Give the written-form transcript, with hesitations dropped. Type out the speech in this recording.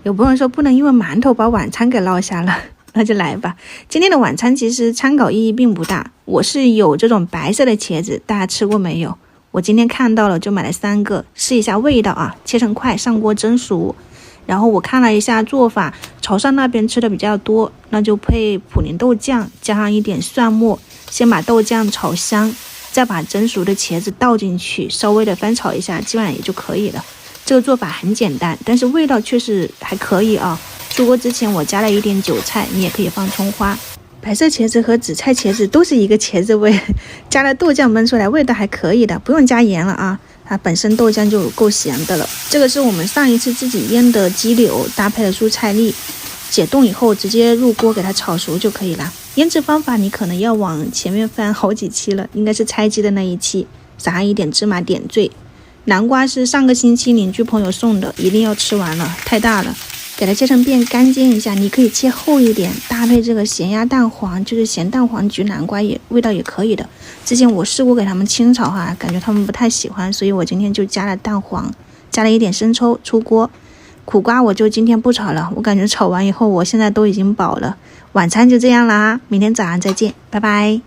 有朋友说不能因为馒头把晚餐给落下了，那就来吧。今天的晚餐其实参考意义并不大，我是有这种白色的茄子，大家吃过没有？我今天看到了就买了3个，试一下味道啊，切成块上锅蒸熟。然后我看了一下做法，潮汕那边吃的比较多，那就配普宁豆酱，加上一点蒜末，先把豆酱炒香，再把蒸熟的茄子倒进去，稍微的翻炒一下，基本上也就可以了。这个做法很简单，但是味道确实还可以啊。出锅之前我加了一点韭菜，你也可以放葱花。白色茄子和紫菜茄子都是一个茄子味，加了豆酱焖出来味道还可以的，不用加盐了啊。它本身豆酱就够咸的了。这个是我们上一次自己腌的鸡柳，搭配了蔬菜粒，解冻以后直接入锅给它炒熟就可以了。腌制方法你可能要往前面翻好几期了，应该是拆鸡的那一期，撒上一点芝麻点缀。南瓜是上个星期邻居朋友送的，一定要吃完了，太大了，给它切成片干煎一下，你可以切厚一点，搭配这个咸鸭蛋黄，就是咸蛋黄焗南瓜也味道也可以的。之前我试过给他们清炒哈，感觉他们不太喜欢，所以我今天就加了蛋黄，加了一点生抽出锅。苦瓜我就今天不炒了，我感觉炒完以后我现在都已经饱了。晚餐就这样啦，明天早上再见，拜拜。